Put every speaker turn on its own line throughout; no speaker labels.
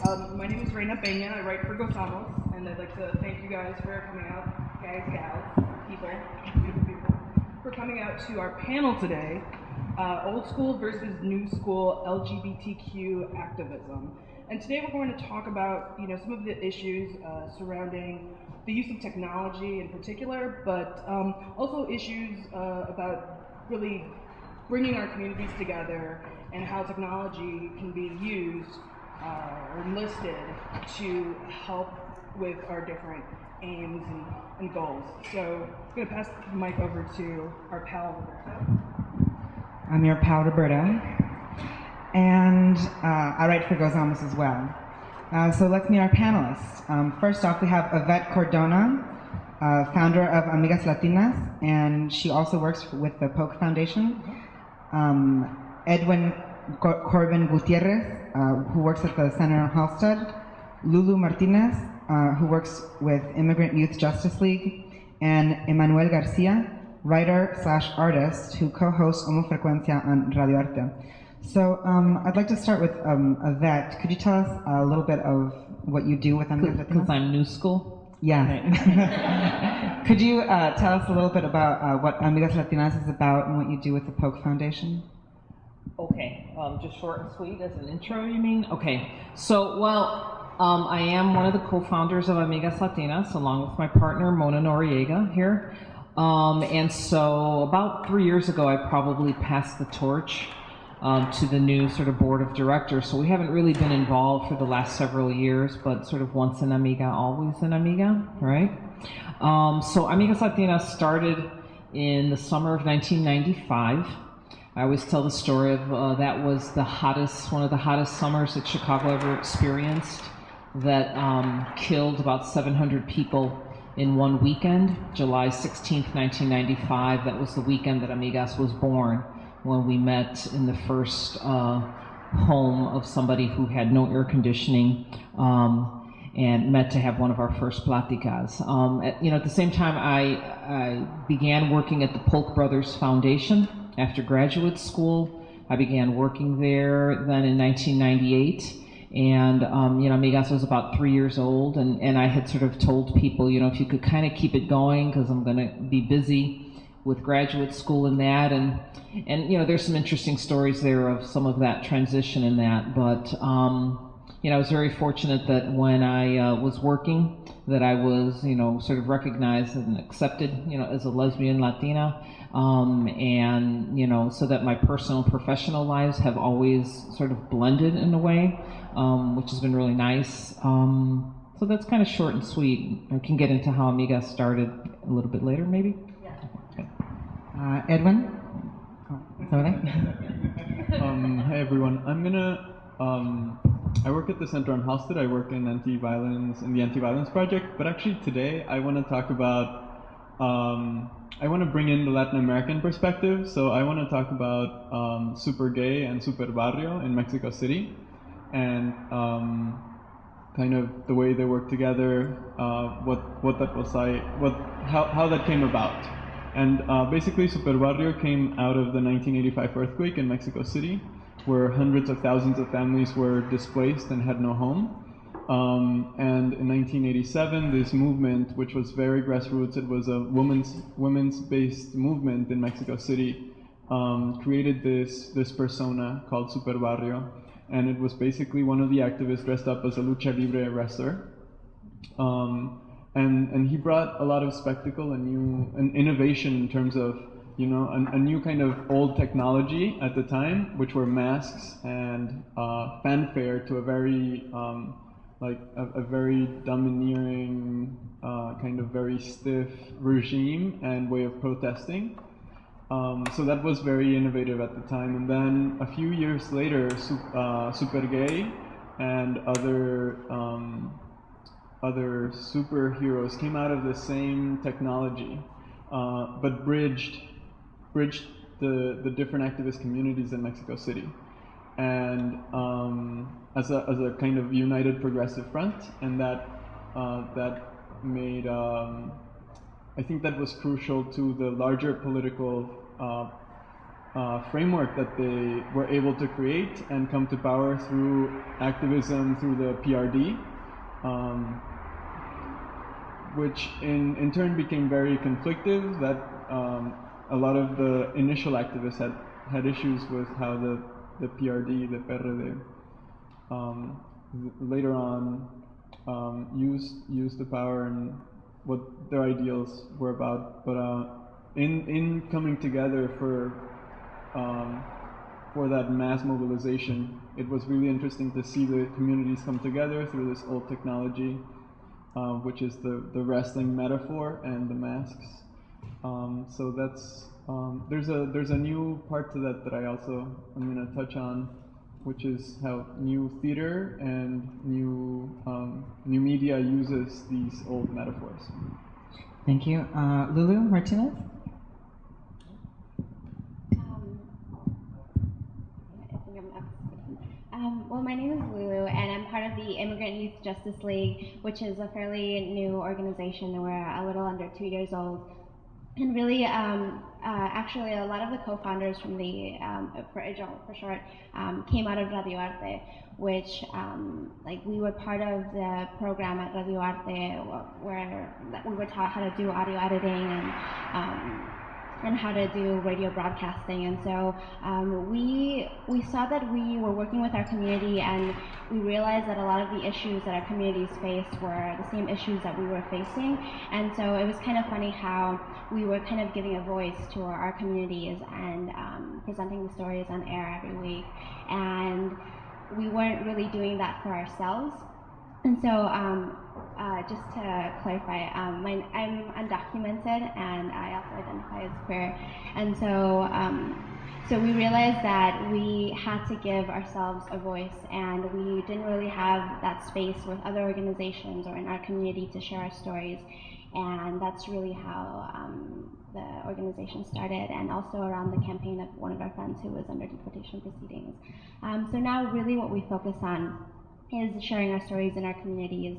My name is Reina Peña. I write for Gozamos, and I'd like to thank you guys for coming out, guys, gals, people, beautiful people, for coming out to our panel today, Old School versus New School LGBTQ Activism. And today we're going to talk about, some of the issues surrounding the use of technology in particular, but also issues about really bringing our communities together and how technology can be used or enlisted to help with our different aims and goals. So I'm going to pass the mic over to our pal, Roberta.
I'm your pal, Roberta, and I write for Gozamos as well. So let's meet our panelists. First off, we have Yvette Cordona, founder of Amigas Latinas, and she also works with the Polk Foundation. Edwin Corbin Gutierrez, who works at the Center in Halstead. Lulu Martinez, who works with Immigrant Youth Justice League. And Emmanuel Garcia, writer/artist who co-hosts Homo Frecuencia on Radio Arte. So I'd like to start with Yvette. Could you tell us a little bit of what you do with Amigas Latinas?
Because I'm new school?
Yeah. Could you tell us a little bit about what Amigas Latinas is about and what you do with the Polk Foundation?
Okay, just short and sweet as an intro, you mean? Okay, so, I am one of the co-founders of Amigas Latinas, along with my partner, Mona Noriega, here. And so, about 3 years ago, I probably passed the torch to the new sort of board of directors. So we haven't really been involved for the last several years, but sort of once an Amiga, always an Amiga, right? So Amigas Latinas started in the summer of 1995. I always tell the story of that was one of the hottest summers that Chicago ever experienced, that killed about 700 people in one weekend. July 16th, 1995, that was the weekend that Amigas was born, when we met in the first home of somebody who had no air conditioning, and met to have one of our first platicas. At the same time, I began working at the Polk Brothers Foundation. After graduate school, I began working there then in 1998. And, Amigas was about 3 years old, and I had sort of told people, if you could kind of keep it going, because I'm going to be busy with graduate school and that. And there's some interesting stories there of some of that transition in that. But, I was very fortunate that when I was working, that I was, sort of recognized and accepted, as a lesbian Latina. So that my personal and professional lives have always sort of blended in a way, which has been really nice. So that's kind of short and sweet. I can get into how Amigas started a little bit later, maybe?
Yeah.
Okay. Edwin?
Hi everyone. I work at the Center on Halstead. I work in the Anti-Violence Project. But actually today I want to talk about I want to bring in the Latin American perspective, so I want to talk about Super Gay and Super Barrio in Mexico City, and kind of the way they work together, what that was like, how that came about. And basically Super Barrio came out of the 1985 earthquake in Mexico City, where hundreds of thousands of families were displaced and had no home. And in 1987, this movement, which was very grassroots, it was a women's-based movement in Mexico City, created this persona called Super Barrio, and it was basically one of the activists dressed up as a lucha libre wrestler. And he brought a lot of spectacle and innovation in terms of, a new kind of old technology at the time, which were masks and fanfare to a very a very domineering, kind of very stiff regime and way of protesting. So that was very innovative at the time. And then a few years later, Super Gay and other superheroes came out of the same technology, but bridged the different activist communities in Mexico City. And as a kind of united progressive front, and that made I think that was crucial to the larger political framework that they were able to create and come to power through activism through the PRD, which in turn became very conflictive. That a lot of the initial activists had issues with how the PRD, the PRD, later on used the power and what their ideals were about. But in coming together for that mass mobilization, it was really interesting to see the communities come together through this old technology, which is the wrestling metaphor and the masks. So that's there's a new part to that I also I'm going to touch on, which is how new theater and new media uses these old metaphors.
Thank you. Lulu Martinez?
Well, my name is Lulu, and I'm part of the Immigrant Youth Justice League, which is a fairly new organization. We're a little under 2 years old. And really, actually, a lot of the co-founders from the, for IJOL for short, came out of Radio Arte, which, like, we were part of the program at Radio Arte where we were taught how to do audio editing and how to do radio broadcasting. And so we saw that we were working with our community, and we realized that a lot of the issues that our communities faced were the same issues that we were facing. And so it was kind of funny how we were kind of giving a voice to our communities and presenting the stories on air every week. And we weren't really doing that for ourselves. And so just to clarify, I'm undocumented, and I also identify as queer. And so so we realized that we had to give ourselves a voice, and we didn't really have that space with other organizations or in our community to share our stories. And that's really how the organization started, and also around the campaign of one of our friends who was under deportation proceedings. So now really what we focus on is sharing our stories in our communities,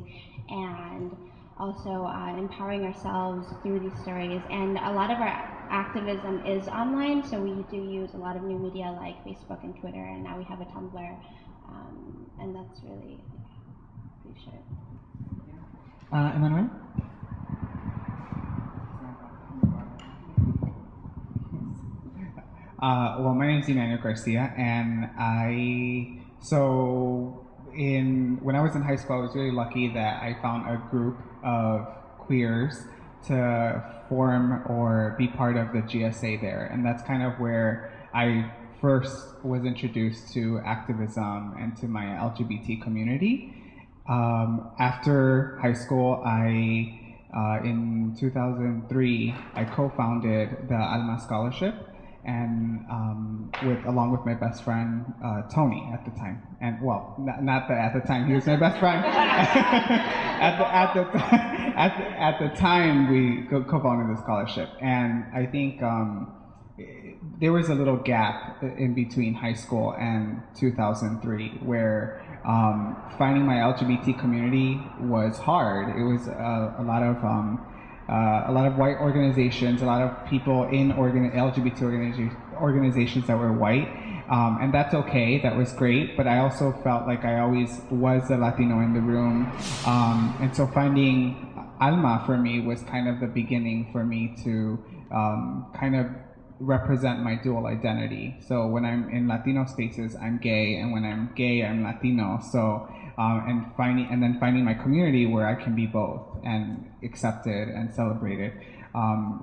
and also empowering ourselves through these stories. And a lot of our activism is online, so we do use a lot of new media like Facebook and Twitter, and now we have a Tumblr, and that's really pretty sure.
Emmanuel?
Well, my name is Emmanuel Garcia, and when I was in high school, I was really lucky that I found a group of queers to form or be part of the GSA there, and that's kind of where I first was introduced to activism and to my LGBT community. After high school, in 2003, I co-founded the Alma Scholarship, and along with my best friend Tony at the time, and well, not that at the time he was my best friend. at the time we co-founded the scholarship, and I think there was a little gap in between high school and 2003 where finding my LGBT community was hard. It was a lot of white organizations, a lot of people in LGBT organizations that were white, and that's okay, that was great, but I also felt like I always was the Latino in the room, and so finding Alma for me was kind of the beginning for me to kind of represent my dual identity. So when I'm in Latino spaces, I'm gay, and when I'm gay, I'm Latino. So and then finding my community where I can be both and accepted and celebrated.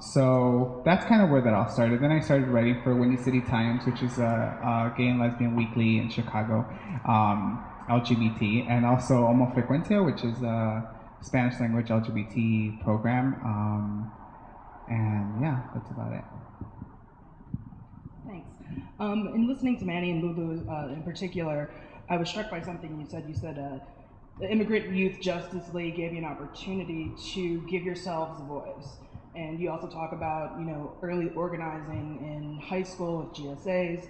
So that's kind of where that all started. Then I started writing for Windy City Times, which is a gay and lesbian weekly in Chicago, LGBT, and also Homo Frecuencia, which is a Spanish language LGBT program. And yeah, that's about it.
Thanks. In listening to Manny and Lulu in particular, I was struck by something you said. You said the Immigrant Youth Justice League gave you an opportunity to give yourselves a voice. And you also talk about, early organizing in high school with GSAs.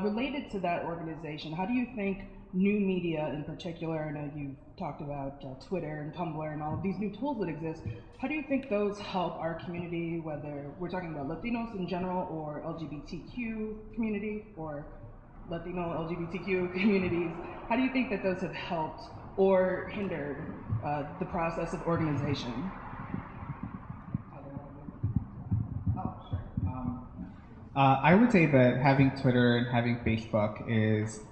Related to that organization, how do you think new media in particular, I know you've talked about Twitter and Tumblr and all of these new tools that exist. How do you think those help our community, whether we're talking about Latinos in general or LGBTQ community or Latino LGBTQ communities? How do you think that those have helped or hindered the process of organization?
I would say that having Twitter and having Facebook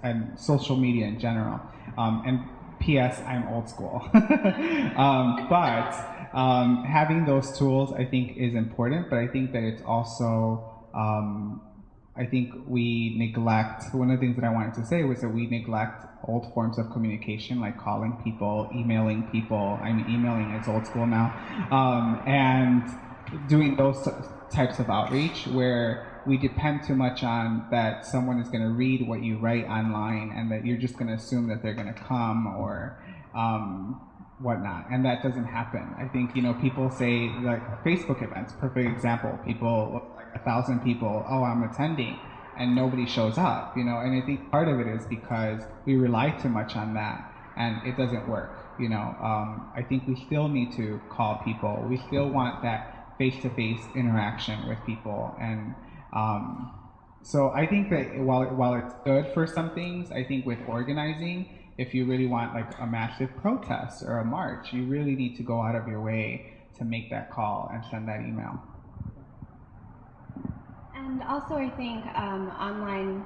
and social media in general, and P.S. I'm old school, but having those tools I think is important, but I think that it's also, I think we neglect, one of the things that I wanted to say was that we neglect old forms of communication, like calling people, emailing people. I mean, emailing is old school now, and doing those types of outreach where we depend too much on that someone is going to read what you write online and that you're just going to assume that they're going to come or whatnot, and that doesn't happen. I think, people say, like, Facebook events, perfect example, people, like 1,000 people, oh, I'm attending, and nobody shows up, and I think part of it is because we rely too much on that and it doesn't work. I think we still need to call people. We still want that face-to-face interaction with people, and so I think that while it's good for some things, I think with organizing, if you really want like a massive protest or a march, you really need to go out of your way to make that call and send that email.
And also, I think online,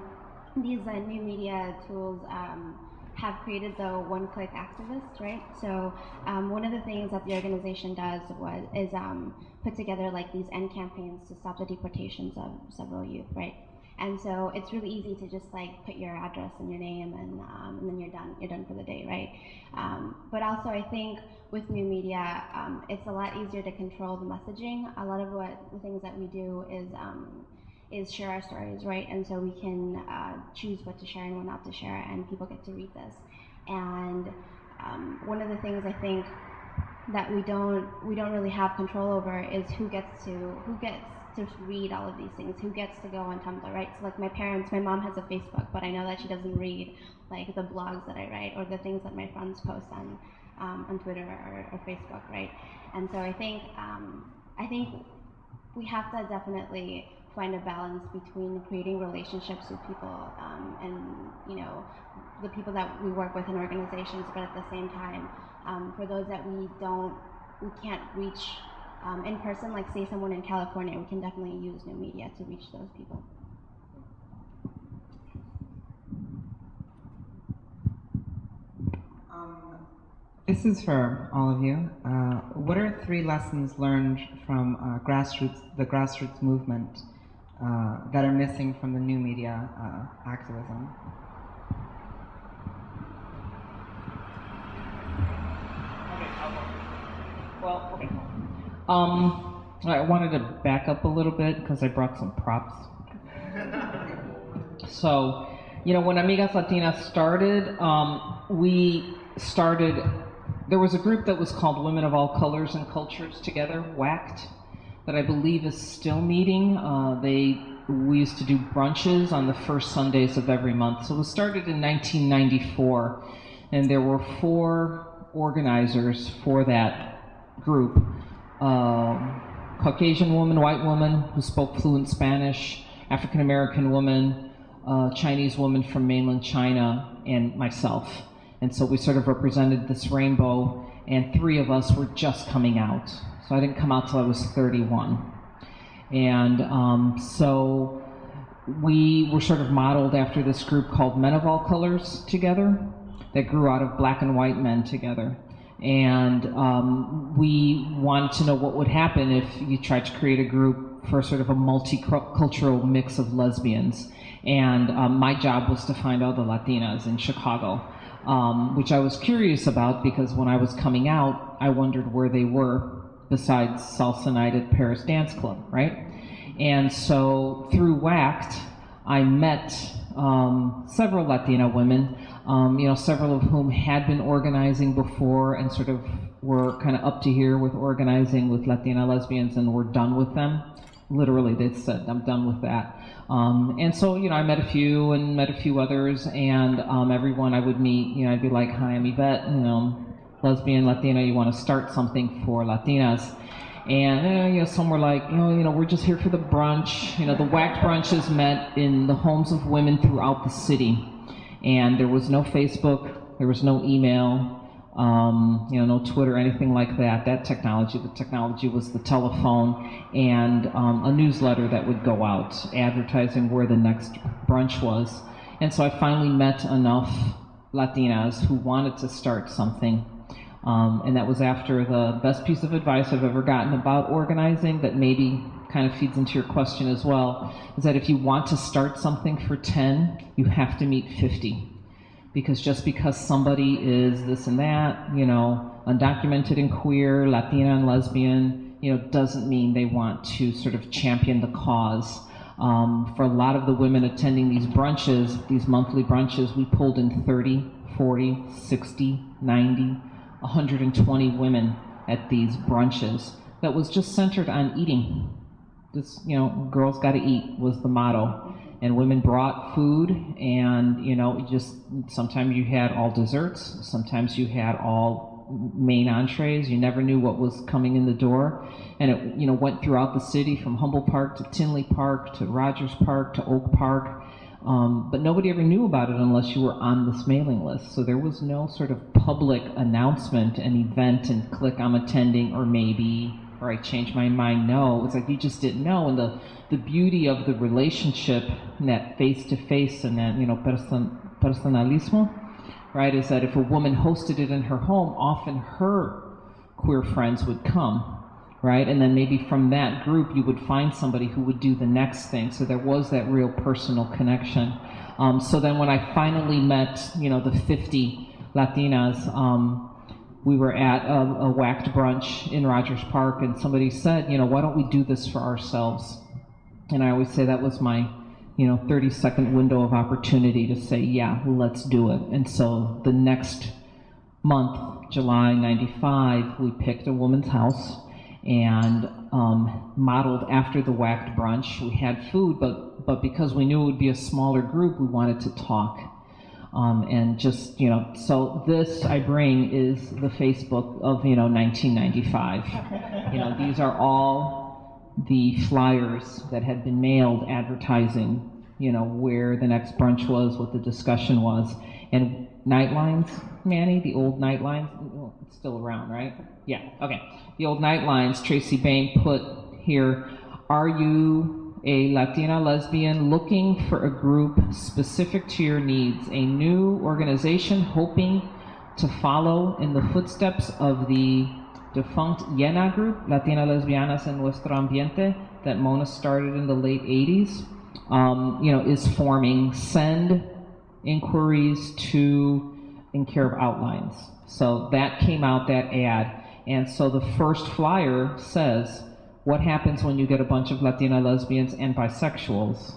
these new media tools have created the one-click activist, right? So one of the things that the organization does is put together like these end campaigns to stop the deportations of several youth, right? And so it's really easy to just like put your address and your name and then you're done. You're done for the day, right? But also, I think with new media, it's a lot easier to control the messaging. A lot of the things that we do is share our stories, right? And so we can choose what to share and what not to share, and people get to read this. And one of the things I think that we don't really have control over is who gets to read all of these things, who gets to go on Tumblr, right? So like my mom has a Facebook, but I know that she doesn't read like the blogs that I write or the things that my friends post on Twitter or Facebook, right? And so I think we have to definitely find a balance between creating relationships with people and the people that we work with in organizations, but at the same time, for those that we can't reach in person, like say someone in California, we can definitely use new media to reach those people.
This is for all of you. What are 3 lessons learned from the grassroots movement that are missing from the new media activism?
Okay. I wanted to back up a little bit because I brought some props. So, when Amigas Latinas started, there was a group that was called Women of All Colors and Cultures Together, WACT, that I believe is still meeting. We used to do brunches on the first Sundays of every month. So it was started in 1994, and there were 4 organizers for that group. Caucasian woman, white woman who spoke fluent Spanish, African American woman, Chinese woman from mainland China, and myself. And so we sort of represented this rainbow, and 3 of us were just coming out. So I didn't come out till I was 31. And so we were sort of modeled after this group called Men of All Colors Together that grew out of black and white men together. And we wanted to know what would happen if you tried to create a group for sort of a multicultural mix of lesbians. And my job was to find all the Latinas in Chicago, which I was curious about because when I was coming out, I wondered where they were besides Salsa Night at Paris Dance Club, right? And so through WACT, I met several Latina women, several of whom had been organizing before and sort of were kind of up to here with organizing with Latina lesbians and were done with them literally, they said, I'm done with that. And so, I met a few others, and everyone I would meet, I'd be like, hi, I'm Yvette, lesbian, Latina, you want to start something for Latinas. And, some were like, we're just here for the brunch. The WACT brunches met in the homes of women throughout the city. And there was no Facebook, there was no email, no Twitter, anything like that. The technology was the telephone and a newsletter that would go out advertising where the next brunch was. And so I finally met enough Latinas who wanted to start something. And that was after the best piece of advice I've ever gotten about organizing that maybe kind of feeds into your question as well, is that if you want to start something for 10, you have to meet 50. Because just because somebody is this and that, undocumented and queer, Latina and lesbian, doesn't mean they want to sort of champion the cause. For a lot of the women attending these brunches, these monthly brunches, we pulled in 30, 40, 60, 90, 120 women at these brunches that was just centered on eating. Just, girls gotta eat was the motto. And women brought food, and, just sometimes you had all desserts, sometimes you had all main entrees. You never knew what was coming in the door. And it, went throughout the city from Humboldt Park to Tinley Park to Rogers Park to Oak Park. But nobody ever knew about it unless you were on this mailing list. So there was no sort of public announcement, an event, and click I'm attending, or maybe, or I changed my mind, no. It's like you just didn't know. And the beauty of the relationship, and that face-to-face and that, personalismo, right, is that if a woman hosted it in her home, often her queer friends would come, right? And then maybe from that group, you would find somebody who would do the next thing. So there was that real personal connection. So then when I finally met, the 50 Latinas, we were at a WACT brunch in Rogers Park, and somebody said, why don't we do this for ourselves? And I always say that was my, 30-second window of opportunity to say, yeah, let's do it. And so the next month, July '95, we picked a woman's house and modeled after the WACT brunch. We had food, but because we knew it would be a smaller group, we wanted to talk. And just, so this I bring is the Facebook of, 1995. These are all the flyers that had been mailed advertising, where the next brunch was, what the discussion was. And Nightlines, Manny, the old Nightlines, it's still around, right? Yeah, okay. The old Nightlines, Tracy Bain put here, are you a Latina lesbian looking for a group specific to your needs, a new organization hoping to follow in the footsteps of the defunct YENA group, Latina Lesbianas en Nuestro Ambiente, that Mona started in the late 80s, is forming. Send inquiries to In Care of Outlines. So that came out, that ad. And so the first flyer says, what happens when you get a bunch of Latina lesbians and bisexuals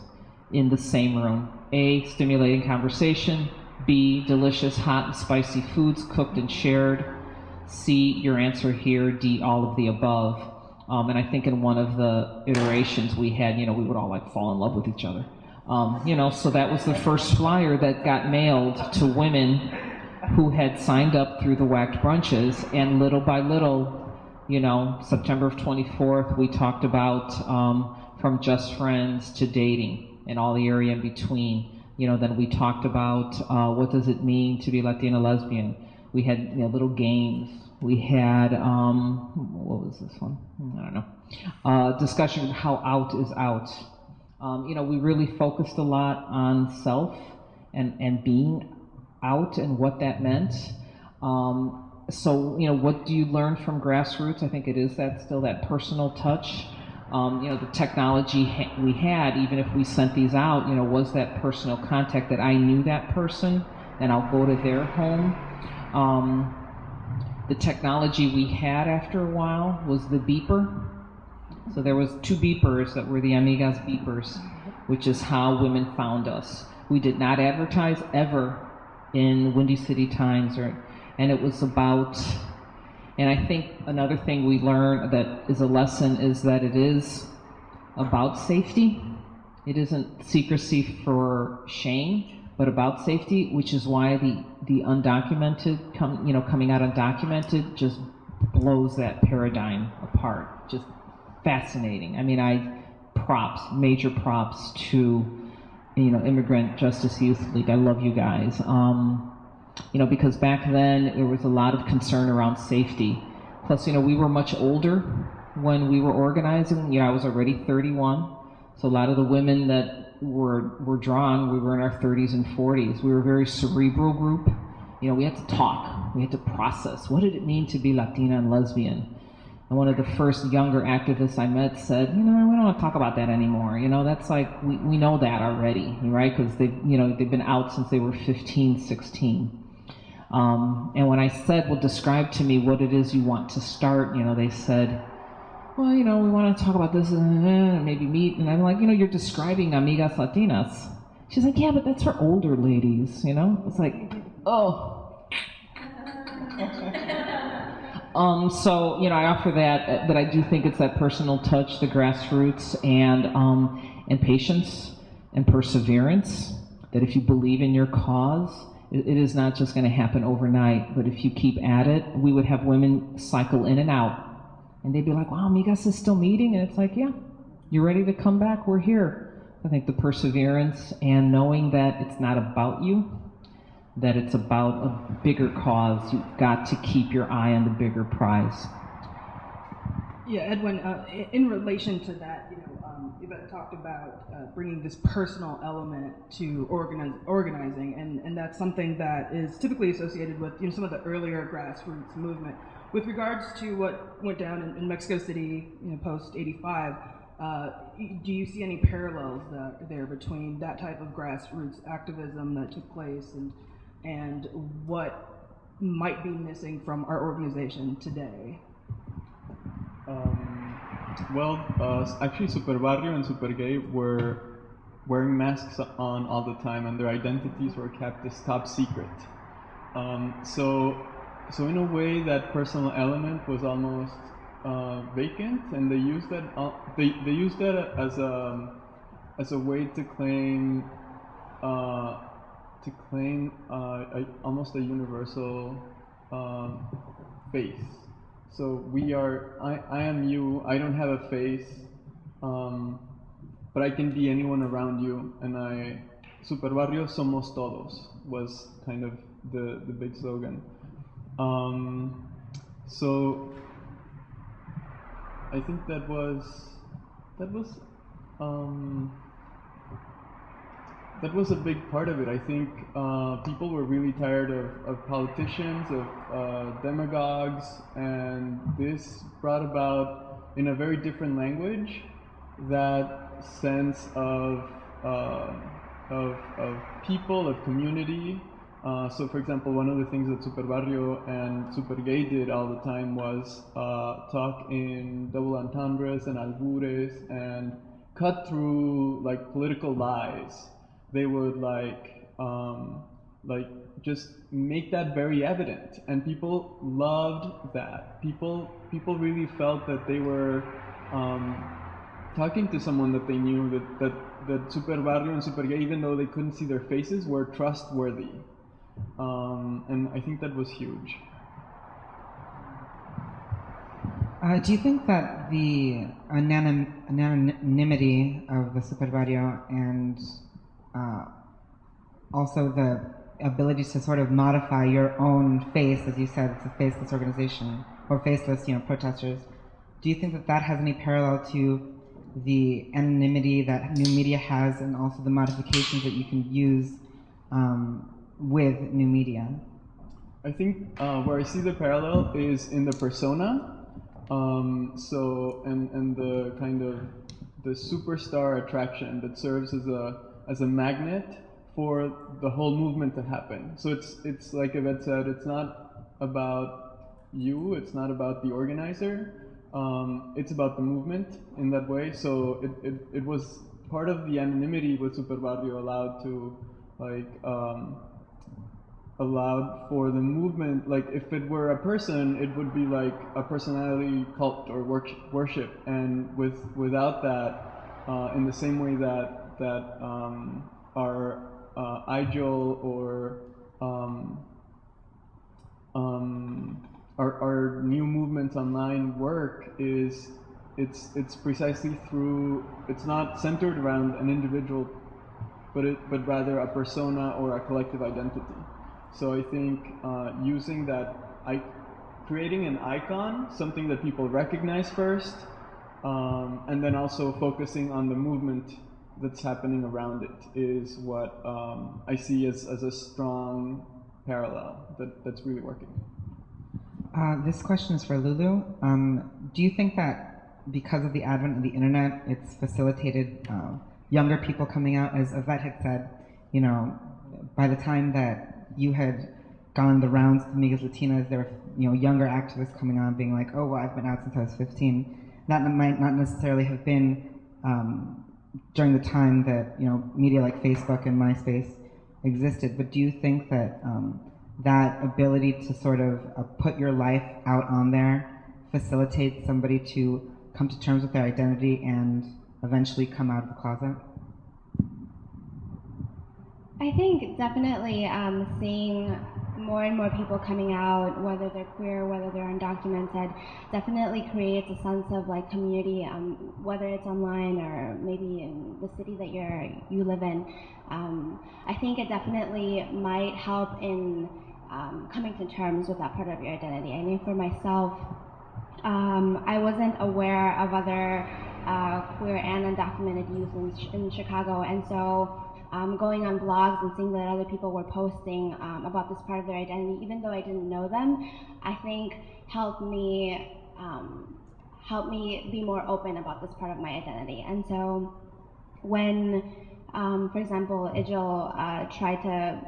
in the same room? A, stimulating conversation. B, delicious, hot, and spicy foods cooked and shared. C, your answer here. D, all of the above. And I think in one of the iterations we had, we would all fall in love with each other. So that was the first flyer that got mailed to women who had signed up through the WACT brunches, and little by little, September 24th, we talked about from just friends to dating and all the area in between. Then we talked about what does it mean to be Latina lesbian. We had little games. We had, what was this one? I don't know. Discussion of how out is out. We really focused a lot on self and being out and what that meant. So, what do you learn from grassroots? I think it is still that personal touch. The technology we had, even if we sent these out, was that personal contact that I knew that person and I'll go to their home. The technology we had after a while was the beeper. So there was 2 beepers that were the Amigas beepers, which is how women found us. We did not advertise ever in Windy City Times, and it was about, and I think another thing we learned that is a lesson is that it is about safety. It isn't secrecy for shame, but about safety, which is why the undocumented coming out undocumented just blows that paradigm apart. Just fascinating. I mean, major props to Immigrant Justice Youth League. I love you guys. Because back then there was a lot of concern around safety. Plus, we were much older when we were organizing. I was already 31, so a lot of the women that were drawn, we were in our 30s and 40s. We were a very cerebral group. We had to talk. We had to process. What did it mean to be Latina and lesbian? And one of the first younger activists I met said, we don't want to talk about that anymore. That's like, we know that already, right? Because they've been out since they were 15, 16. And when I said, well, describe to me what it is you want to start, they said, well, we want to talk about this and maybe meet. And I'm like, you're describing Amigas Latinas. She's like, yeah, but that's for older ladies, It's like, oh. So, I offer that I do think it's that personal touch, the grassroots, and patience and perseverance, that if you believe in your cause, it is not just going to happen overnight, but if you keep at it, we would have women cycle in and out, and they'd be like, wow, Amigas is still meeting, and it's like, yeah, you're ready to come back, we're here. I think the perseverance and knowing that it's not about you, that it's about a bigger cause. You've got to keep your eye on the bigger prize.
Yeah, Edwin, in relation to that, Yvette talked about bringing this personal element to organizing, and that's something that is typically associated with some of the earlier grassroots movement. With regards to what went down in Mexico City, post '85, do you see any parallels there between that type of grassroots activism that took place and what might be missing from our organization today?
Actually, Super Barrio and Super Gay were wearing masks on all the time, and their identities were kept as top secret. So in a way, that personal element was almost vacant, and they used that. They used that as a way to claim almost a universal face. So I am you, I don't have a face, but I can be anyone around you, and Super Barrio Somos Todos was kind of the big slogan. So I think that was a big part of it. I think people were really tired of politicians, of demagogues, and this brought about, in a very different language, that sense of people, of community. So, for example, one of the things that Super Barrio and Super Gay did all the time was talk in double entendres and albures and cut through political lies. They would just make that very evident, and people loved that. People really felt that they were talking to someone that they knew, that Super Barrio and Super Gay, even though they couldn't see their faces, were trustworthy, and I think that was huge.
Do you think that the anonymity of the Super Barrio and also the ability to sort of modify your own face, as you said, it's a faceless organization, or faceless, protesters. Do you think that has any parallel to the anonymity that new media has, and also the modifications that you can use with new media?
I think where I see the parallel is in the persona. And the kind of the superstar attraction that serves as a magnet for the whole movement to happen. So it's like Yvette said, it's not about you, it's not about the organizer, it's about the movement in that way. So it was part of the anonymity with Super Barrio allowed for the movement. Like if it were a person, it would be like a personality cult or worship, and without that, in the same way that our IJOL or our new movements online work is it's precisely through, it's not centered around an individual, but rather a persona or a collective identity. So I think using that, creating an icon, something that people recognize first, and then also focusing on the movement that's happening around it is what I see as a strong parallel that's really working.
This question is for Lulu. Do you think that because of the advent of the internet, it's facilitated younger people coming out? As Yvette had said, you know, by the time that you had gone the rounds with Amigas Latinas, there were, you know, younger activists coming on being like, oh, well, I've been out since I was 15. That might not necessarily have been during the time that, you know, media like Facebook and MySpace existed, but do you think that that ability to sort of put your life out on there facilitates somebody to come to terms with their identity and eventually come out of the closet?
I think definitely seeing more and more people coming out, whether they're queer, whether they're undocumented, definitely creates a sense of like community, whether it's online or maybe in the city that you live in. I think it definitely might help in coming to terms with that part of your identity. I mean, for myself, I wasn't aware of other queer and undocumented youth in Chicago, and so going on blogs and seeing that other people were posting about this part of their identity, even though I didn't know them, I think helped me be more open about this part of my identity. And so when, for example, IJIL tried to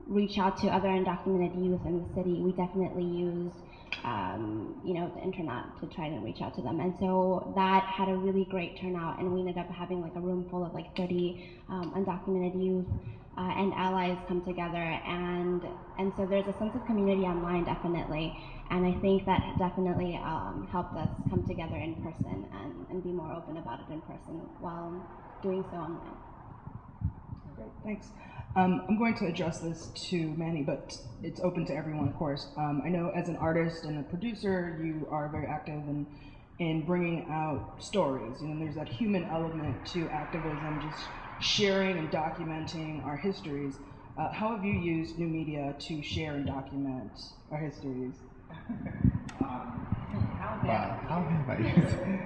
reach out to other undocumented youth in the city, we definitely used you know, the internet to try to reach out to them. And so that had a really great turnout, and we ended up having like a room full of like 30 undocumented youth and allies come together, and so there's a sense of community online, definitely, and I think that definitely helped us come together in person and be more open about it in person while doing so online.
Great, thanks. I'm going to address this to Manny, but it's open to everyone, of course. I know as an artist and a producer, you are very active in bringing out stories. You know, there's that human element to activism, just sharing and documenting our histories. How have you used new media to share and document our histories?
Wow, how have I used it?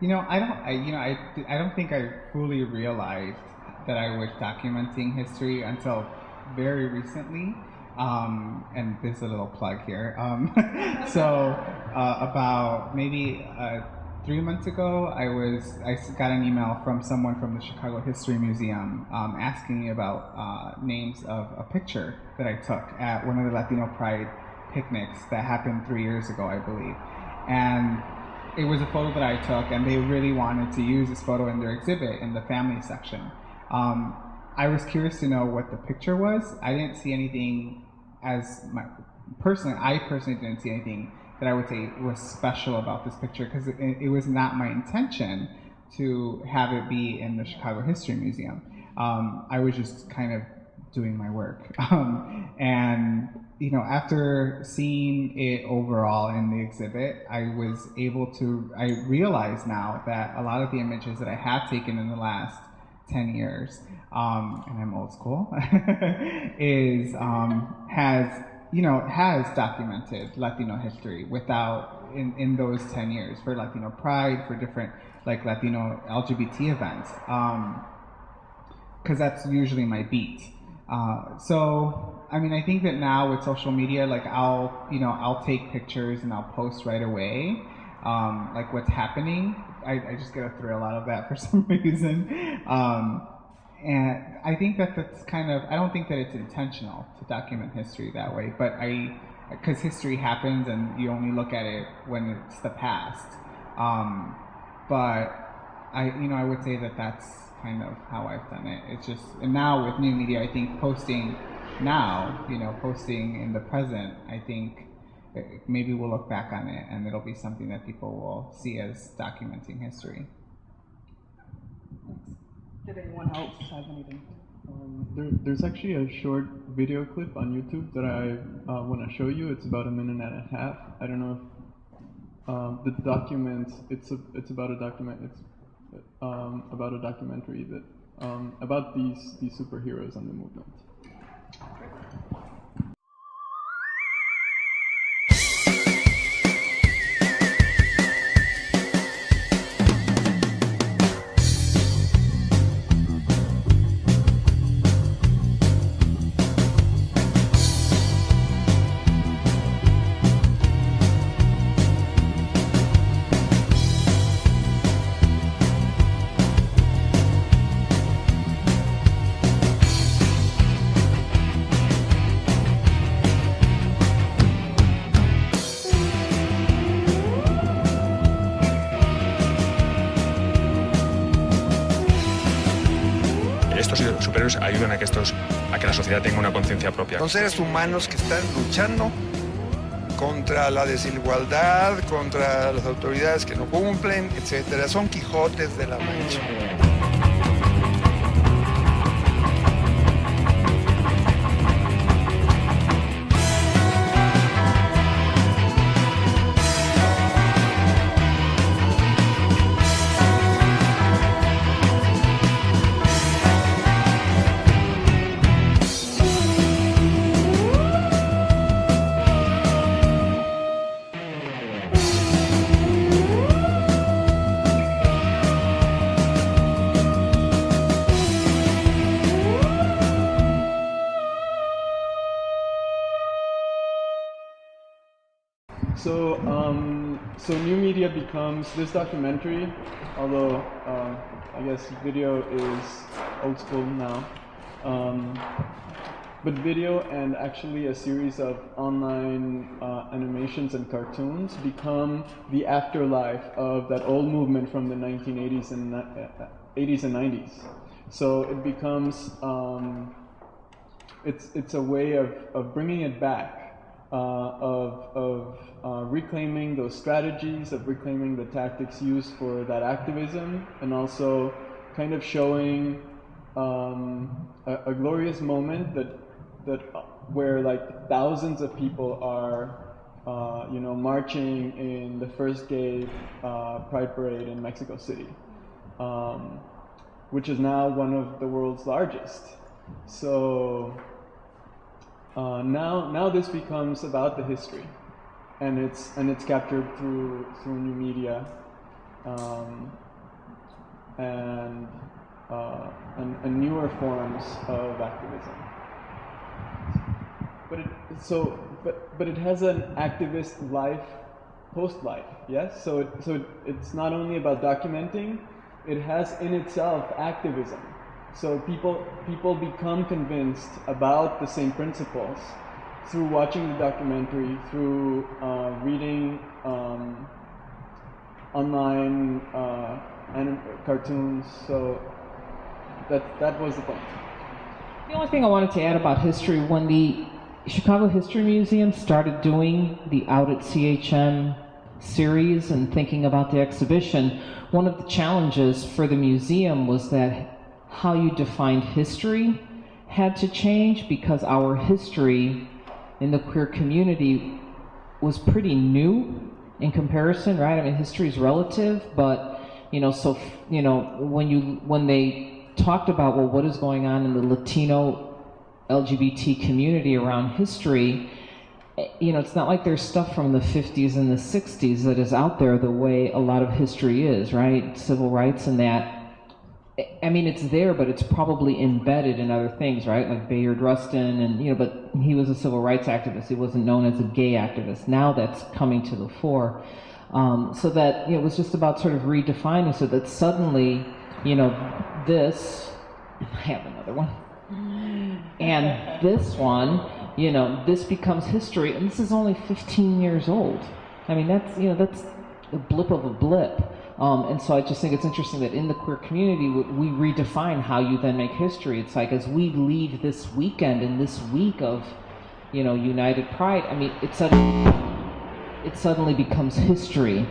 You know, I don't think I fully realized that I was documenting history until very recently. And there's a little plug here. So about maybe 3 months ago, I got an email from someone from the Chicago History Museum asking me about names of a picture that I took at one of the Latino Pride picnics that happened 3 years ago, I believe. And it was a photo that I took, and they really wanted to use this photo in their exhibit in the family section. I was curious to know what the picture was. I didn't see anything I personally didn't see anything that I would say was special about this picture, because it was not my intention to have it be in the Chicago History Museum. I was just kind of doing my work. And you know, after seeing it overall in the exhibit, I realized now that a lot of the images that I have taken in the last 10 years, and I'm old school, has documented Latino history in those 10 years for Latino Pride, for different like Latino LGBT events, because that's usually my beat. So I mean, I think that now with social media, like I'll take pictures and I'll post right away, like what's happening. I just get a thrill out of that for some reason. And I think that that's kind of, I don't think that it's intentional to document history that way, but because history happens and you only look at it when it's the past. But I would say that that's kind of how I've done it. It's just, and now with new media, I think posting in the present, I think maybe we'll look back on it and it'll be something that people will see as documenting history.
Did anyone else have anything?
There's actually a short video clip on YouTube that I want to show you. It's about 1.5 minutes. I don't know if the document. It's about a document. It's about a documentary that about these superheroes and the movement.
Estos superhéroes ayudan a que la sociedad tenga una conciencia propia.
Son seres humanos que están luchando contra la desigualdad, contra las autoridades que no cumplen, etcétera. Son Quijotes de la Mancha.
So new media becomes this documentary, although I guess video is old school now. But video and actually a series of online animations and cartoons become the afterlife of that old movement from the 1980s and 80s and 90s. So it becomes it's a way of bringing it back. Of reclaiming those strategies, of reclaiming the tactics used for that activism, and also kind of showing a glorious moment that where like thousands of people are marching in the first gay Pride Parade in Mexico City, which is now one of the world's largest. So now this becomes about the history, and it's captured through new media, and newer forms of activism. But it has an activist life, post-life, yes. So it's not only about documenting; it has in itself activism. So people become convinced about the same principles through watching the documentary, through reading online cartoons. So that was the point.
The only thing I wanted to add about history, when the Chicago History Museum started doing the Out at CHM series and thinking about the exhibition, one of the challenges for the museum was that how you defined history had to change, because our history in the queer community was pretty new in comparison, right? I mean, history is relative, but when they talked about, well, what is going on in the Latino LGBT community around history, it's not like there's stuff from the 50s and the 60s that is out there the way a lot of history is, right? Civil rights and that. I mean, it's there, but it's probably embedded in other things, right? Like Bayard Rustin, and but he was a civil rights activist. He wasn't known as a gay activist. Now that's coming to the fore. So that it was just about sort of redefining, so that suddenly, this, I have another one, and this one, this becomes history, and this is only 15 years old. I mean, that's a blip of a blip. And so I just think it's interesting that in the queer community, we redefine how you then make history. It's like, as we leave this weekend and this week of, United Pride, I mean, it suddenly becomes history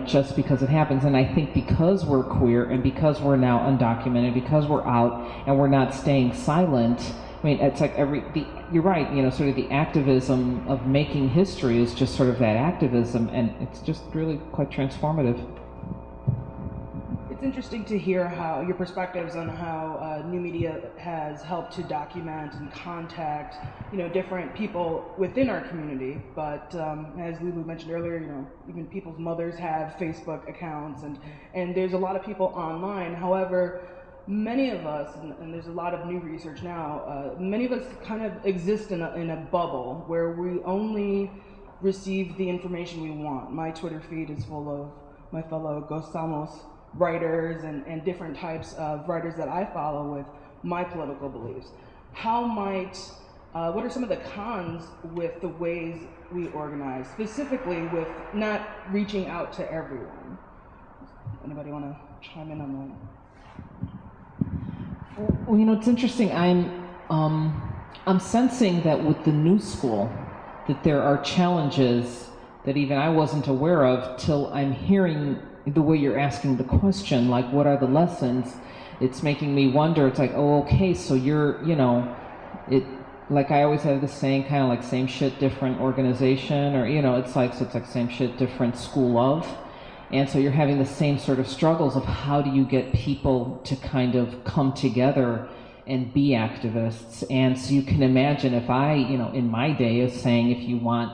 just because it happens. And I think because we're queer and because we're now undocumented, because we're out and we're not staying silent, I mean, it's like you're right, sort of the activism of making history is just sort of that activism, and it's just really quite transformative.
It's interesting to hear how your perspectives on how new media has helped to document and contact, different people within our community. But as Lulu mentioned earlier, even people's mothers have Facebook accounts, and there's a lot of people online. However, many of us, and there's a lot of new research now, many of us kind of exist in a bubble where we only receive the information we want. My Twitter feed is full of my fellow Gozamos writers and different types of writers that I follow with my political beliefs. What are some of the cons with the ways we organize, specifically with not reaching out to everyone? Anybody want to chime in on that?
Well, it's interesting. I'm sensing that with the new school, that there are challenges that even I wasn't aware of till I'm hearing the way you're asking the question, like what are the lessons? It's making me wonder. It's like, oh, okay, so you're, like I always have this saying, kind of like same shit, different organization, or it's like same shit, different school of. And so you're having the same sort of struggles of how do you get people to kind of come together and be activists. And so you can imagine if I, in my day is saying if you want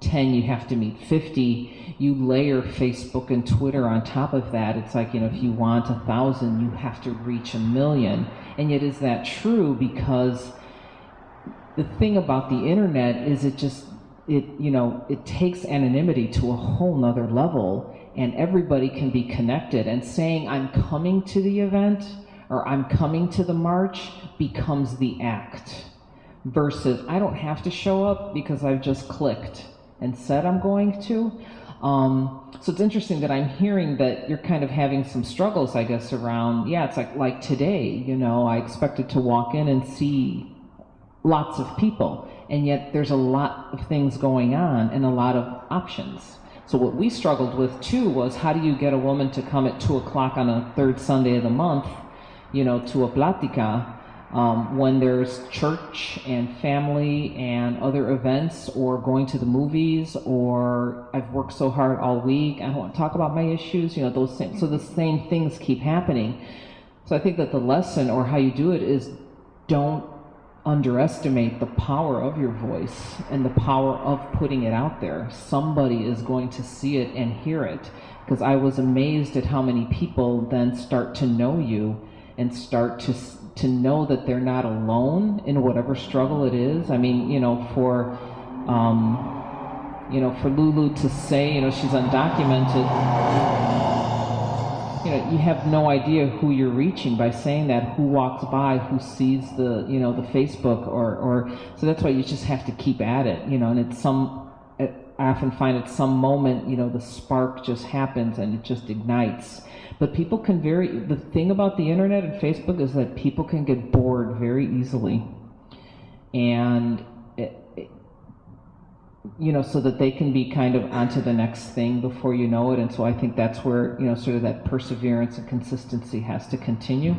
10, you have to meet 50, you layer Facebook and Twitter on top of that. It's like, if you want 1,000, you have to reach 1 million. And yet is that true? Because the thing about the internet is it takes anonymity to a whole nother level. And everybody can be connected, and saying I'm coming to the event or I'm coming to the march becomes the act, versus I don't have to show up because I've just clicked and said I'm going to. So it's interesting that I'm hearing that you're kind of having some struggles, I guess, around, it's like today, I expected to walk in and see lots of people, and yet there's a lot of things going on and a lot of options. So what we struggled with too was how do you get a woman to come at 2:00 on a third Sunday of the month, to a plática, when there's church and family and other events, or going to the movies, or I've worked so hard all week, I don't want to talk about my issues, those same, so the same things keep happening. So I think that the lesson, or how you do it, is don't underestimate the power of your voice and the power of putting it out there. Somebody is going to see it and hear it, because I was amazed at how many people then start to know you and start to know that they're not alone in whatever struggle it is. I mean, for Lulu to say, she's undocumented, you have no idea who you're reaching by saying that, who walks by, who sees the Facebook, or so that's why you just have to keep at it, and I often find at some moment, the spark just happens and it just ignites. But people can the thing about the internet and Facebook is that people can get bored very easily. And so that they can be kind of onto the next thing before you know it. And so I think that's where, sort of that perseverance and consistency has to continue.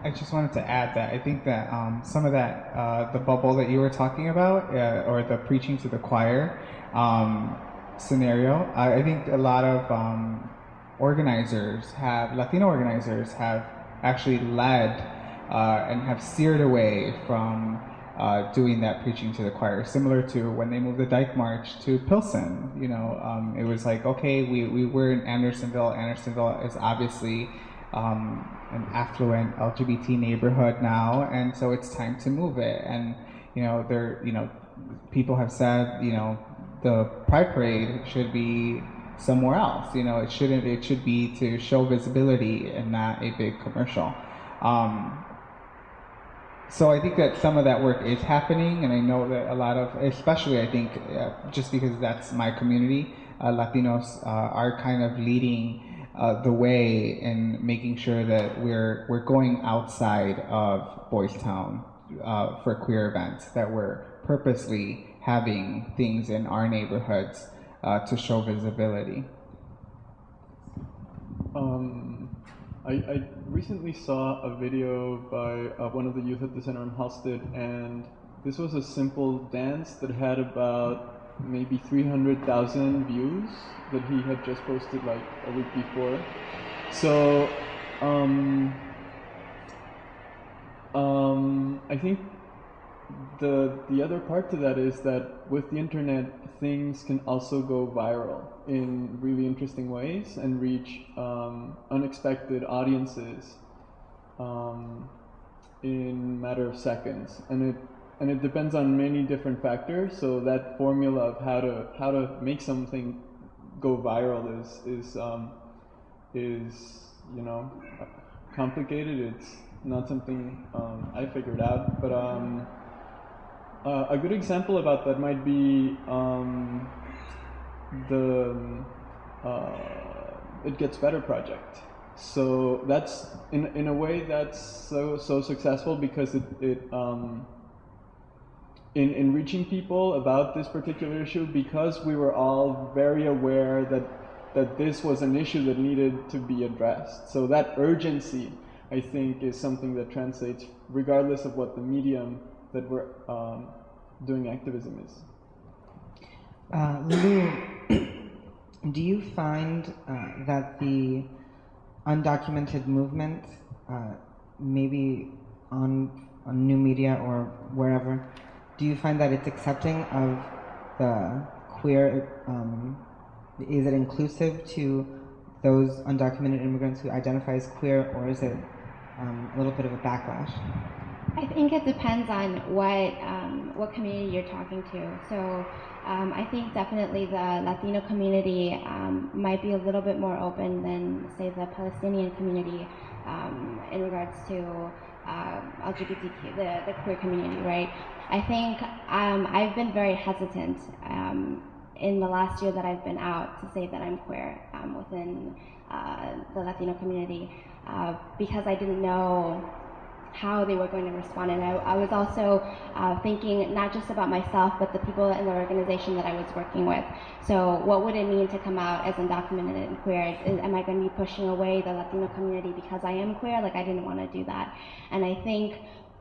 I just wanted to add that I think that some of that, the bubble that you were talking about, or the preaching to the choir scenario, I think a lot of Latino organizers have actually led and have steered away from doing that preaching to the choir, similar to when they moved the Dyke March to Pilsen. It was like, okay, we were in Andersonville. Andersonville is obviously an affluent LGBT neighborhood now, and so it's time to move it. And people have said, the Pride Parade should be somewhere else. It should be to show visibility and not a big commercial. So I think that some of that work is happening, and I know that a lot of, especially I think, just because that's my community, Latinos are kind of leading the way in making sure that we're going outside of Boys Town for queer events, that we're purposely having things in our neighborhoods to show visibility.
I recently saw a video by one of the youth at the center in Halstead, and this was a simple dance that had about maybe 300,000 views that he had just posted like a week before. So I think the other part to that is that with the internet, things can also go viral in really interesting ways and reach unexpected audiences in a matter of seconds, and it depends on many different factors. So that formula of how to make something go viral is you know, complicated. It's not something I figured out, but a good example about that might be the It Gets Better project. So that's in a way that's so successful because in reaching people about this particular issue, because we were all very aware that this was an issue that needed to be addressed. So that urgency, I think, is something that translates regardless of what the medium that we're doing activism is.
Lulu, do you find that the undocumented movement, maybe on new media or wherever, do you find that it's accepting of the queer, is it inclusive to those undocumented immigrants who identify as queer, or is it a little bit of a backlash?
I think it depends on what community you're talking to. So I think definitely the Latino community might be a little bit more open than, say, the Palestinian community in regards to LGBTQ, the queer community, right? I think I've been very hesitant in the last year that I've been out to say that I'm queer within the Latino community because I didn't know how they were going to respond. And I was also thinking not just about myself, but the people in the organization that I was working with. So what would it mean to come out as undocumented and queer? Am I going to be pushing away the Latino community because I am queer? Like, I didn't want to do that. And I think,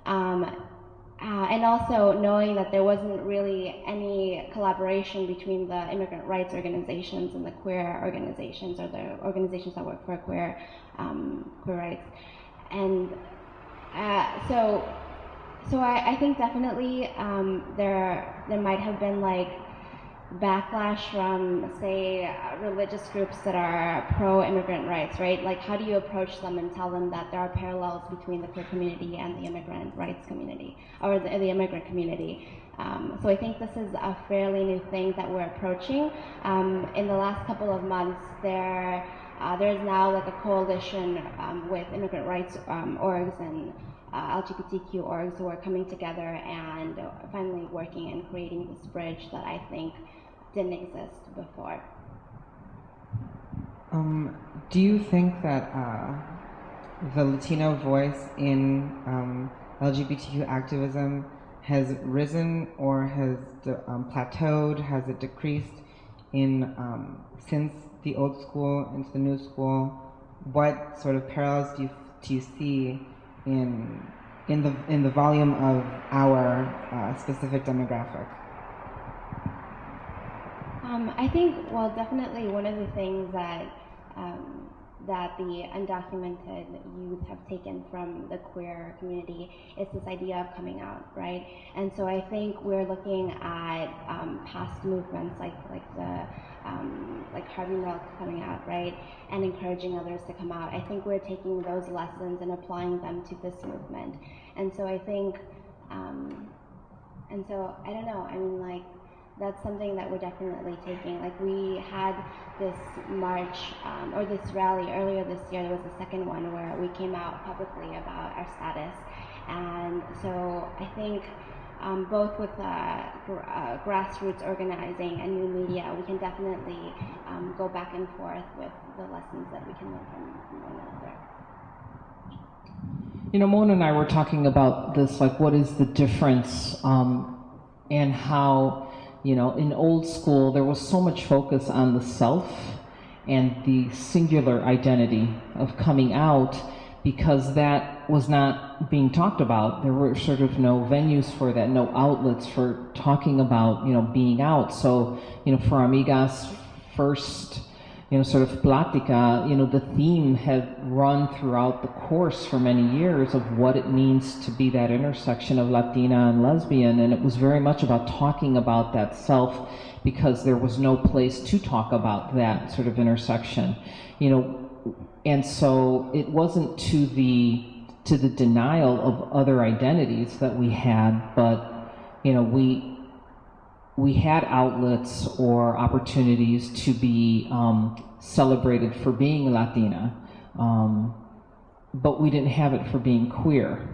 and also knowing that there wasn't really any collaboration between the immigrant rights organizations and the queer organizations, or the organizations that work for queer rights. And so I think definitely there might have been like backlash from, say, religious groups that are pro-immigrant rights, right? Like, how do you approach them and tell them that there are parallels between the queer community and the immigrant rights community, or the immigrant community? So I think this is a fairly new thing that we're approaching. In the last couple of months, there's now like a coalition with immigrant rights orgs and LGBTQ orgs who are coming together and finally working and creating this bridge that I think didn't exist before.
Do you think that the Latino voice in LGBTQ activism has risen, or has plateaued? Has it decreased in since the old school into the new school? What sort of parallels do you see in the volume of our specific demographic?
I think, well, definitely one of the things that the undocumented youth have taken from the queer community is this idea of coming out, right? And so I think we're looking at past movements like Harvey Milk coming out, right, and encouraging others to come out. I think we're taking those lessons and applying them to this movement. And so I think, and so I don't know, I mean, like, that's something that we're definitely taking. Like, we had this march or this rally earlier this year. There was a second one where we came out publicly about our status. And so I think both with grassroots organizing and new media, we can definitely go back and forth with the lessons that we can learn from one another.
You know, Mona and I were talking about this, like, what is the difference and how You know, in old school, there was so much focus on the self and the singular identity of coming out, because that was not being talked about. There were sort of no venues for that, no outlets for talking about, you know, being out. So, you know, for Amiga's first, you know, sort of plática, you know, the theme had run throughout the course for many years of what it means to be that intersection of Latina and lesbian, and it was very much about talking about that self, because there was no place to talk about that sort of intersection, you know. And so it wasn't to the denial of other identities that we had, but, you know, we had outlets or opportunities to be celebrated for being Latina, but we didn't have it for being queer.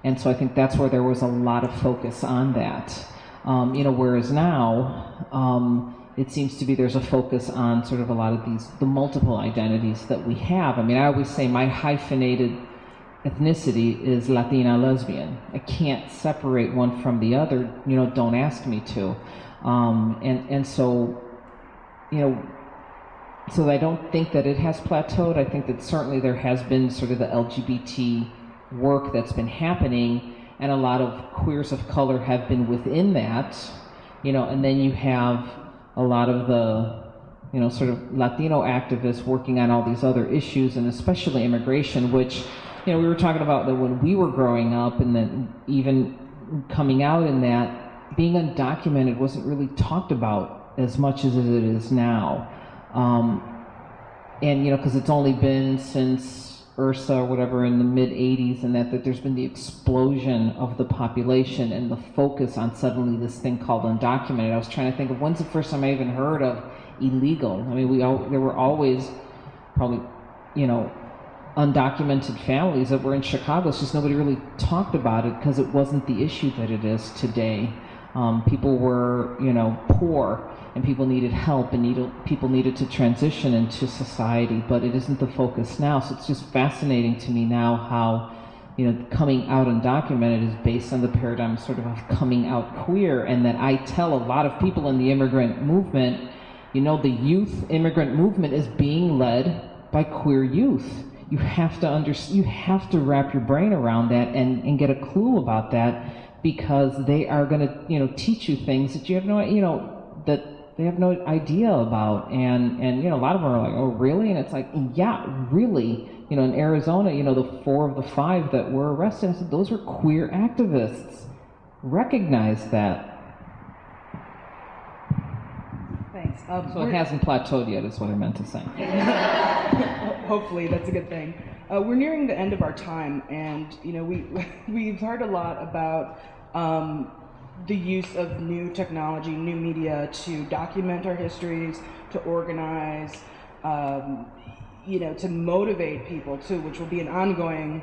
And so I think that's where there was a lot of focus on that. You know, whereas now, it seems to be there's a focus on sort of a lot of the multiple identities that we have. I mean, I always say my hyphenated ethnicity is Latina lesbian. I can't separate one from the other, you know, don't ask me to. And so, you know, so I don't think that it has plateaued. I think that certainly there has been sort of the LGBT work that's been happening, and a lot of queers of color have been within that, you know, and then you have a lot of the, you know, sort of Latino activists working on all these other issues, and especially immigration, which, you know, we were talking about that when we were growing up, and then even coming out in that, being undocumented wasn't really talked about as much as it is now. And, you know, because it's only been since Ursa or whatever in the mid-'80s, and that there's been the explosion of the population and the focus on suddenly this thing called undocumented. I was trying to think of when's the first time I even heard of illegal. I mean, there were always probably, you know, undocumented families that were in Chicago. It's just nobody really talked about it because it wasn't the issue that it is today. People were, you know, poor, and people needed help, and people needed to transition into society, but it isn't the focus now. So it's just fascinating to me now how, you know, coming out undocumented is based on the paradigm sort of coming out queer, and that I tell a lot of people in the immigrant movement, you know, the youth immigrant movement is being led by queer youth. You have to wrap your brain around that and get a clue about that, because they are going to, you know, teach you things that you have no, you know, that they have no idea about. And you know, a lot of them are like, oh, really? And it's like, yeah, really. You know, in Arizona, you know, the 4 of the 5 that were arrested, I said, those were queer activists. Recognize that.
Thanks.
So it hasn't plateaued yet, is what I meant to say.
Hopefully, that's a good thing. We're nearing the end of our time, and you know, we've heard a lot about the use of new technology, new media to document our histories, to organize, you know, to motivate people too, which will be an ongoing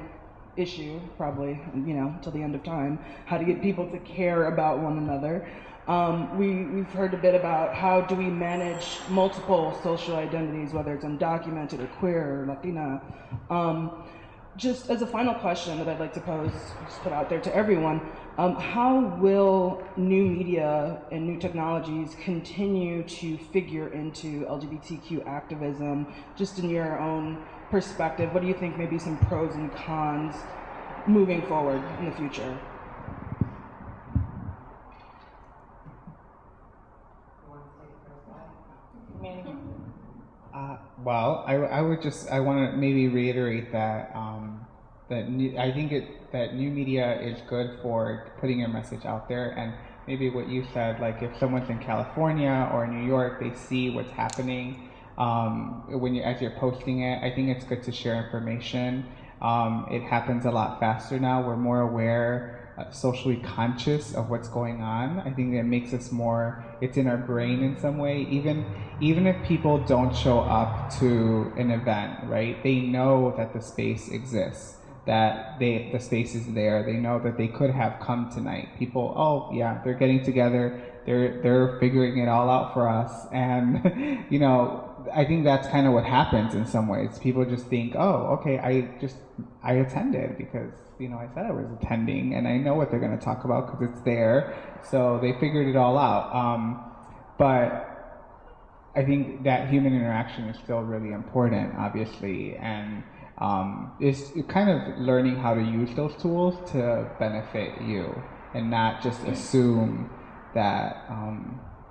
issue, probably, you know, till the end of time, how to get people to care about one another. We've heard a bit about how do we manage multiple social identities, whether it's undocumented or queer or Latina. Just as a final question that I'd like to pose, just put out there to everyone, how will new media and new technologies continue to figure into LGBTQ activism, just in your own perspective? What do you think may be some pros and cons moving forward in the future?
Well, I want to maybe reiterate that I think that new media is good for putting your message out there, and maybe what you said, like if someone's in California or New York, they see what's happening as you're posting it. I think it's good to share information. It happens a lot faster now. We're more aware, socially conscious of what's going on. I think it makes us more, it's in our brain in some way. Even if people don't show up to an event, right? They know that the space exists, that the space is there. They know that they could have come tonight. People, oh yeah, they're getting together. They're figuring it all out for us. And, you know, I think that's kind of what happens in some ways. People just think, oh, okay, I attended because, I said I was attending, and I know what they're going to talk about because it's there. So they figured it all out. But I think that human interaction is still really important, obviously, and it's kind of learning how to use those tools to benefit you, and not just assume that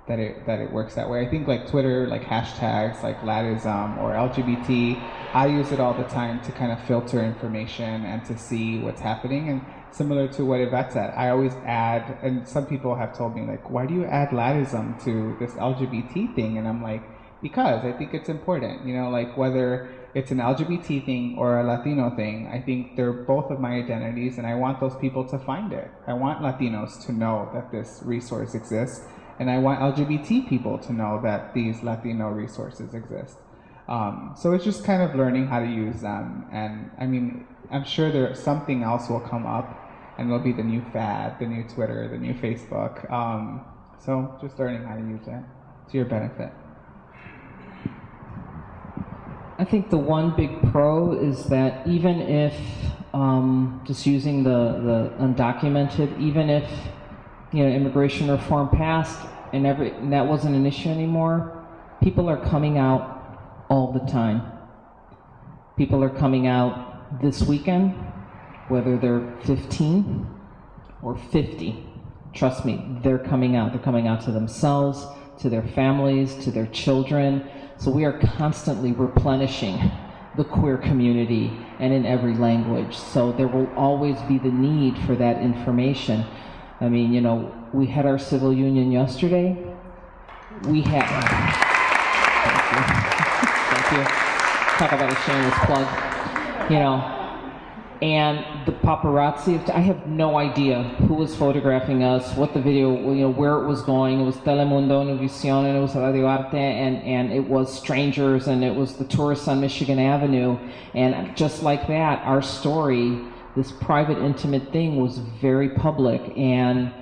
that it works that way. I think like Twitter, like hashtags like Latism or LGBT, I use it all the time to kind of filter information and to see what's happening. And similar to what Yvette said, I always add, and some people have told me like, why do you add Latism to this LGBT thing? And I'm like, because I think it's important, like whether it's an LGBT thing or a Latino thing, I think they're both of my identities, and I want those people to find it. I want Latinos to know that this resource exists, and I want LGBT people to know that these Latino resources exist. So it's just kind of learning how to use them, and I mean, I'm sure something else will come up, and it'll be the new fad, the new Twitter, the new Facebook. So just learning how to use it to your benefit.
I think the one big pro is that even if, just using the undocumented, even if immigration reform passed and that wasn't an issue anymore, people are coming out all the time. People are coming out this weekend, whether they're 15 or 50. Trust me, they're coming out. They're coming out to themselves, to their families, to their children. So we are constantly replenishing the queer community, and in every language. So there will always be the need for that information. I mean, we had our civil union yesterday. We had... Thank you. Talk about a shameless plug. And the paparazzi, I have no idea who was photographing us, what the video, where it was going. It was Telemundo, Univision, and it was Radio Arte, and it was strangers, and it was the tourists on Michigan Avenue. And just like that, our story, this private, intimate thing was very public. And,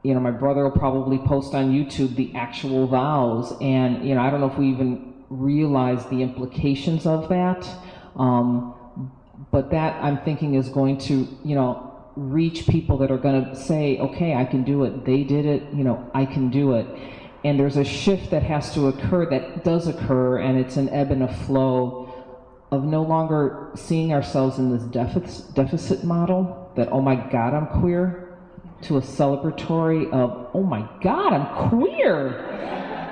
my brother will probably post on YouTube the actual vows. And, I don't know if we even realize the implications of that. But that, I'm thinking, is going to, reach people that are going to say, okay, I can do it. They did it, I can do it. And there's a shift that has to occur, that does occur, and it's an ebb and a flow of no longer seeing ourselves in this deficit model that, oh my God, I'm queer, to a celebratory of, oh my God, I'm queer.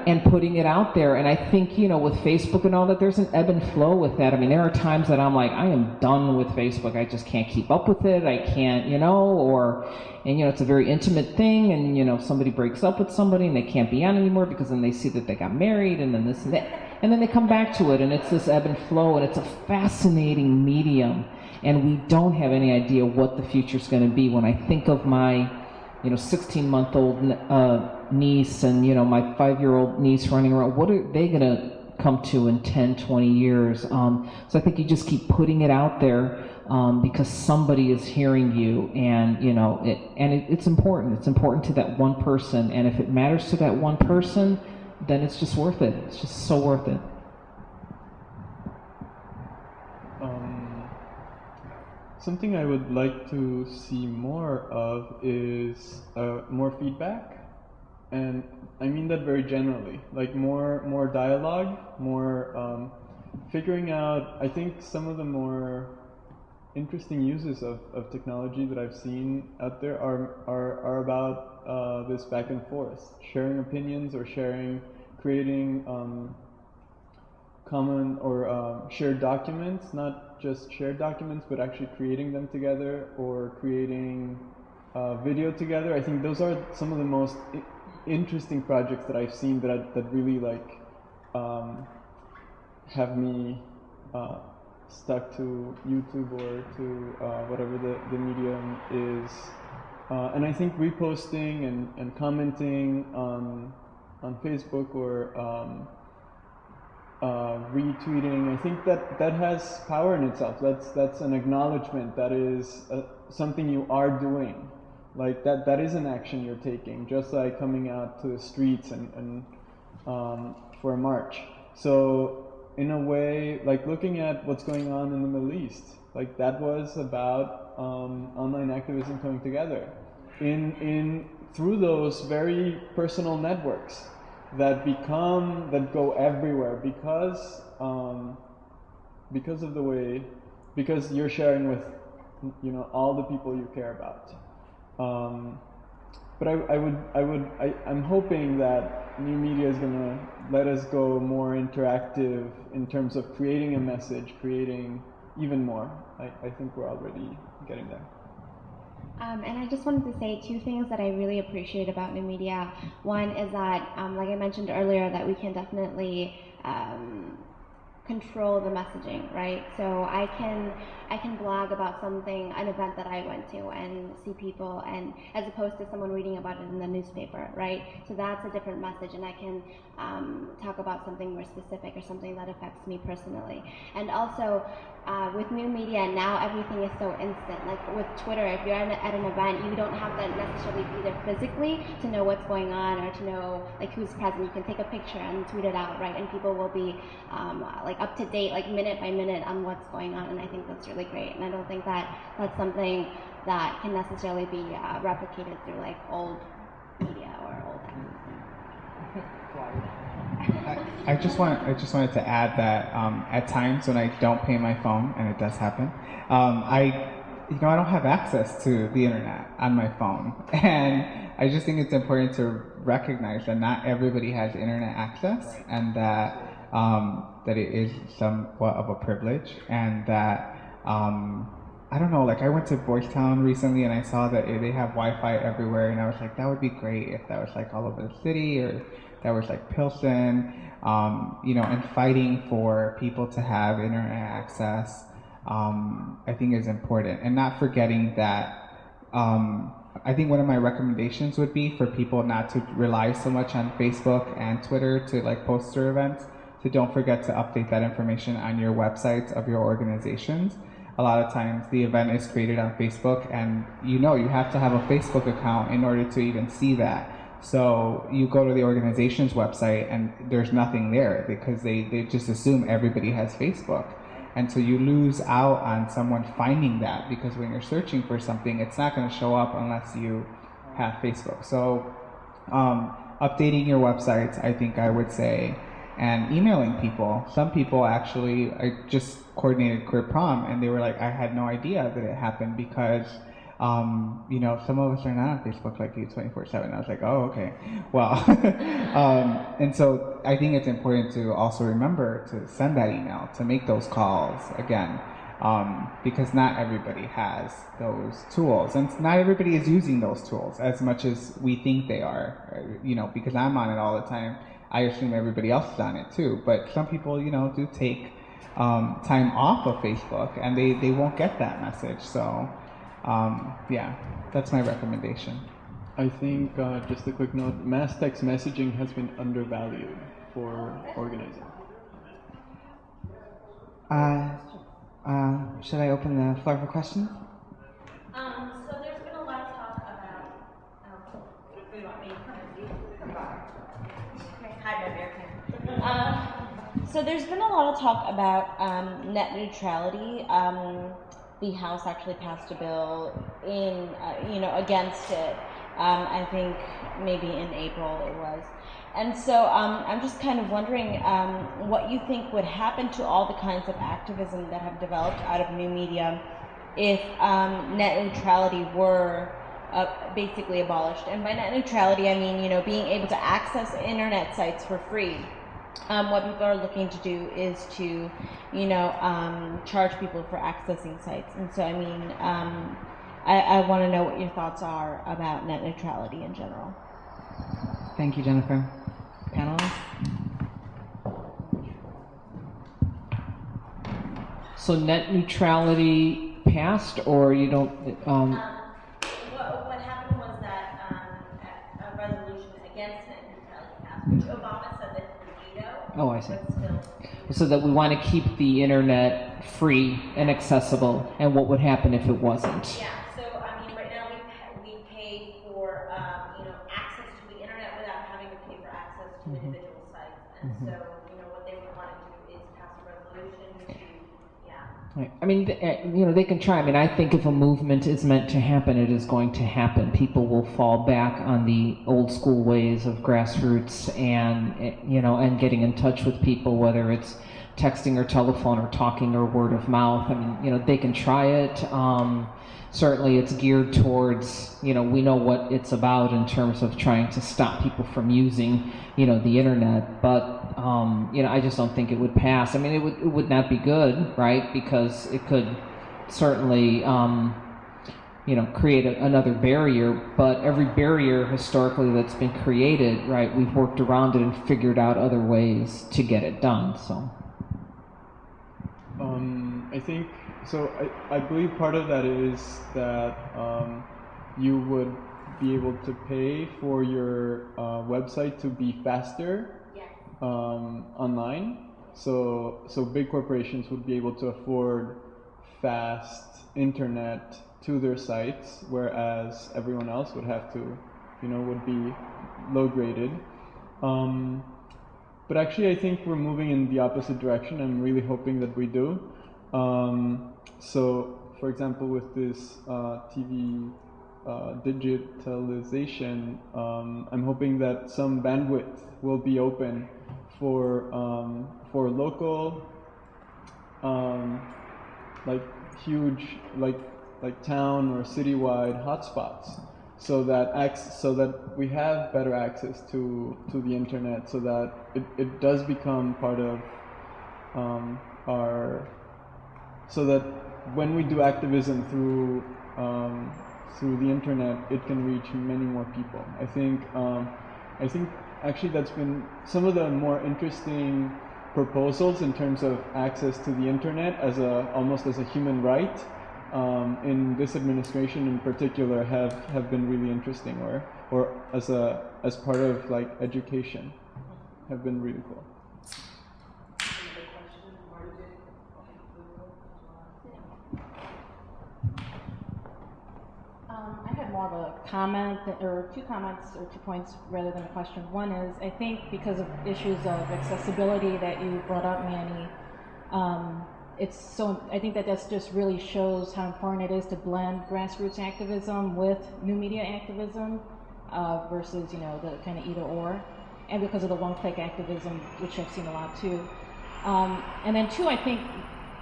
And putting it out there. And I think, with Facebook and all that, there's an ebb and flow with that. I mean, there are times that I'm like, I am done with Facebook. I just can't keep up with it. I can't, and it's a very intimate thing. And, somebody breaks up with somebody and they can't be on anymore because then they see that they got married and then this and that. And then they come back to it, and it's this ebb and flow, and it's a fascinating medium. And we don't have any idea what the future's going to be. When I think of my 16-month-old niece and, my 5-year-old niece running around, what are they going to come to in 10, 20 years? So I think you just keep putting it out there because somebody is hearing you, and, it's important. It's important to that one person, and if it matters to that one person, then it's just worth it. It's just so worth it.
Something I would like to see more of is more feedback, and I mean that very generally, like more dialogue, more figuring out. I think some of the more interesting uses of technology that I've seen out there are about this back and forth, sharing opinions or creating common or shared documents, not just shared documents, but actually creating them together or creating video together. I think those are some of the most interesting projects that I've seen that really have me stuck to YouTube or to whatever the medium is. And I think reposting and commenting on Facebook or retweeting, I think that has power in itself. That's an acknowledgement. That is something you are doing. Like that is an action you're taking, just like coming out to the streets and for a march. So in a way, like looking at what's going on in the Middle East, like that was about online activism coming together through those very personal networks that go everywhere because you're sharing with all the people you care about. But I'm hoping that new media is going to let us go more interactive in terms of creating a message, creating even more. I think we're already getting there.
And I just wanted to say two things that I really appreciate about new media. One is that, like I mentioned earlier, that we can definitely control the messaging, right? So I can blog about something, an event that I went to, and see people, and as opposed to someone reading about it in the newspaper, right? So that's a different message, and I can talk about something more specific or something that affects me personally. And also, with new media now, everything is so instant. Like with Twitter, if you're at an event, you don't have to necessarily be there physically to know what's going on or to know like who's present. You can take a picture and tweet it out, right? And people will be like up to date, like minute by minute on what's going on. And I think that's really great. And I don't think that that's something that can necessarily be replicated through like old media or old activism.
I just wanted to add that at times when I don't pay my phone, and it does happen, I don't have access to the internet on my phone, and I just think it's important to recognize that not everybody has internet access, and that that it is somewhat of a privilege, and that I don't know, like I went to Boys Town recently and I saw that they have Wi-Fi everywhere, and I was like, that would be great if that was like all over the city, or that was like Pilsen, and fighting for people to have internet access, I think is important. And not forgetting that, I think one of my recommendations would be for people not to rely so much on Facebook and Twitter to like post their events, so don't forget to update that information on your websites of your organizations. A lot of times the event is created on Facebook, and you have to have a Facebook account in order to even see that. So you go to the organization's website and there's nothing there because they just assume everybody has Facebook. And so you lose out on someone finding that, because when you're searching for something, it's not going to show up unless you have Facebook. So updating your websites, I think I would say, and emailing people. Some people actually, I just coordinated queer prom, and they were like, I had no idea that it happened because some of us are not on Facebook like you 24/7. I was like, oh, okay. Well, and so I think it's important to also remember to send that email, to make those calls again, because not everybody has those tools, and not everybody is using those tools as much as we think they are. Because I'm on it all the time, I assume everybody else is on it too. But some people, do take time off of Facebook, and they won't get that message. So. That's my recommendation.
I think, just a quick note, mass text messaging has been undervalued for organizing.
Should I open the floor for questions?
So there's been a lot of talk about, you want me to come and see? Hi, American. So there's been a lot of talk about net neutrality. The House actually passed a bill against it. I think maybe in April it was. And so I'm just kind of wondering what you think would happen to all the kinds of activism that have developed out of new media if net neutrality were basically abolished. And by net neutrality, I mean, being able to access internet sites for free. What people are looking to do is to, charge people for accessing sites. And so, I mean, I want to know what your thoughts are about net neutrality in general.
Thank you, Jennifer. Panelists?
So net neutrality passed, or you don't?
What happened was that a resolution against net neutrality passed, which Obama said that he would veto.
Oh, I see.
But still.
So that we want to keep the internet free and accessible, and what would happen if it wasn't?
Yeah. So I mean, right now we pay for access to the internet without having to pay for access to individual sites, and so what they would want to do is pass a resolution to
I mean, they can try. I mean, I think if a movement is meant to happen, it is going to happen. People will fall back on the old school ways of grassroots and, and getting in touch with people, whether it's texting or telephone or talking or word of mouth. I mean, they can try it. Certainly it's geared towards, we know what it's about in terms of trying to stop people from using, the internet. But, I just don't think it would pass. I mean, it would not be good, right? Because it could certainly, create another barrier. But every barrier historically that's been created, right, we've worked around it and figured out other ways to get it done, so.
I think, so I believe part of that is that you would be able to pay for your website to be faster online. So big corporations would be able to afford fast internet to their sites, whereas everyone else would have to, would be low graded. But actually, I think we're moving in the opposite direction. I'm really hoping that we do. So, for example, with this TV digitalization, I'm hoping that some bandwidth will be open for local, like huge, like town or citywide hotspots, so that we have better access to the internet, so that it does become part of so that when we do activism through the internet, it can reach many more people. I think actually that's been some of the more interesting proposals in terms of access to the internet almost as a human right in this administration in particular have been really interesting, or as part of like education have been really cool.
I had more of a comment, or 2 comments, or 2 points rather than a question. One is, I think because of issues of accessibility that you brought up, Manny, I think that just really shows how important it is to blend grassroots activism with new media activism versus, the kind of either or. And because of the one-click activism, which I've seen a lot too. And then 2, I think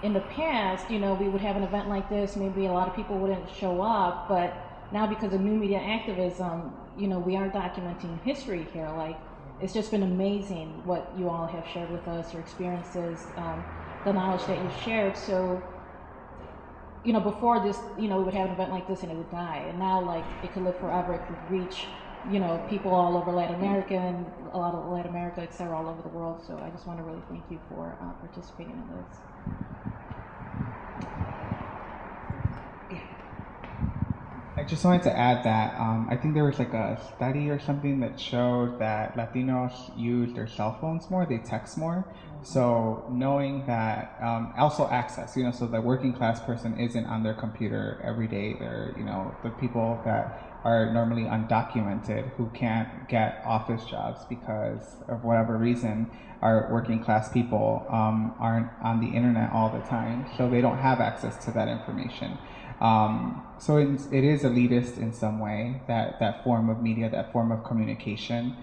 in the past, we would have an event like this, maybe a lot of people wouldn't show up, but now because of new media activism, we are documenting history here. Like, it's just been amazing what you all have shared with us, your experiences, the knowledge that you've shared. So, before this, we would have an event like this and it would die. And now, like, it could live forever, it could reach, people all over Latin America and a lot of Latin America, et cetera, all over the world. So I just want to really thank you for participating in this.
I just wanted to add that I think there was like a study or something that showed that Latinos use their cell phones more, they text more. So knowing that, also access, so the working class person isn't on their computer every day. They're, the people that are normally undocumented who can't get office jobs because of whatever reason, our working class people aren't on the internet all the time, so they don't have access to that information. So it is elitist in some way, that form of media, that form of communication.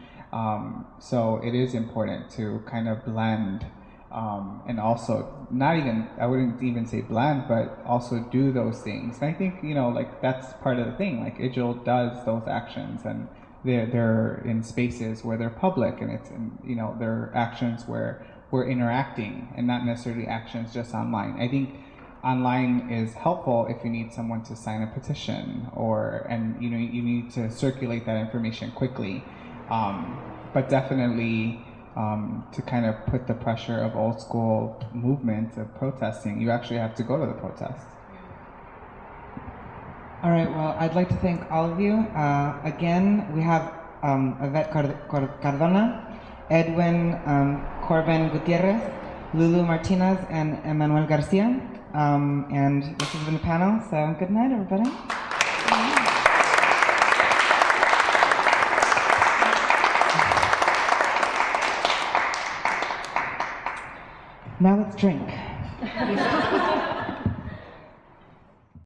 So it is important to kind of blend, and also I wouldn't even say blend, but also do those things. And I think, like that's part of the thing, like IJIL does those actions, and they're in spaces where they're public, and they're actions where we're interacting and not necessarily actions just online. I think online is helpful if you need someone to sign a petition, and you need to circulate that information quickly. But definitely to kind of put the pressure of old school movement of protesting, you actually have to go to the protest.
All right, well, I'd like to thank all of you. Again, we have Yvette Cardona, Edwin Corbin Gutierrez, Lulu Martinez, and Emmanuel Garcia. And this has been the panel, so good night, everybody. Now let's drink.